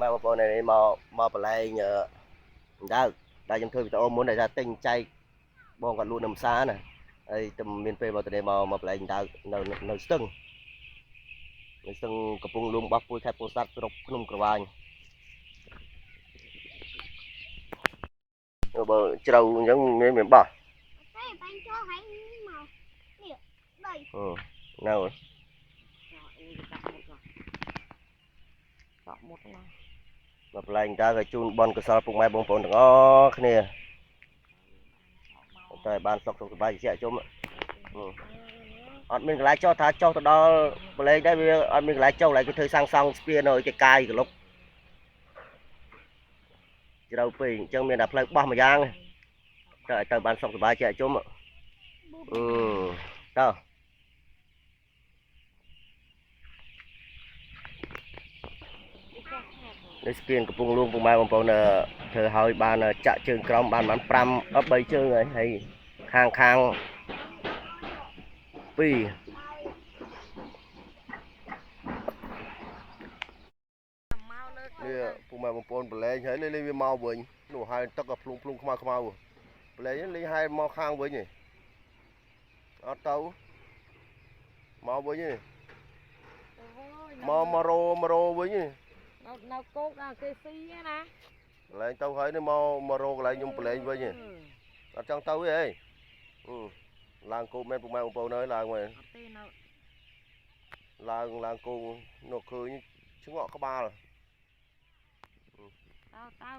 mai một con này mò bờ lây nhờ đãខ្ញុំធ្វើវីដេអូមុនដែលថាទិញចែកបងគាត់លក់នៅផ្សារណាហើយតែមានពេលមកទៅមកបលែងដៅនៅស្ទឹងកំពង់លួងបោះពុយខេត្តពោធិ៍សាត់ស្រុកភ្នំក្រវាញបើជ្រៅអញ្ចឹងមានបោះតែបាញ់ចូលហើយមកនេះដីនៅដកមុតណាមកបលែងដៅឲ្យជូនបនកសលពុកម៉ែបងប្អូនទាំងអស់គ្នាតែបានសុខសុបាយជាជុំអត់មានកន្លែងចុះថាចុះទៅដល់បលែងដែរវាអត់មានកន្លែងចុះឡើយគេធ្វើសាំងសង់ស្ពាននៅឯកាយកលុកជ្រៅពេកអញ្ចឹងមានតែផ្លូវបោះមួយយ៉ាងទៅបានសុខសប្បាយជាជុំតើនេះស្ពានកំពង់លួងពុកម៉ែបងប្អូនធ្វើឲ្យបានចាក់ជើងក្រោមបាន3ជើងហើយខាង2នេះពុកម៉ែបងប្អូនបលែងហើយលេងវាមកវិញនោះហើយទឹកក៏ភ្លុងខ្មៅបលែងលេងហើយមកខាងវិញឯងអត់ទៅមកវិញឯងមករោវិញឯងនៅគោកដល់គេស៊ីណាកន្លែងទៅហើយនេះមករោកន្លែងខ្ញុំបលែងវិញឯងអត់ចង់ទៅទេហីឡើងគោមែនពុកម៉ែបងប្អូនអើយឡើងមែនអត់ទេនៅឡើងគោនោះឃើញឆ្ងក់ក្បាលទៅ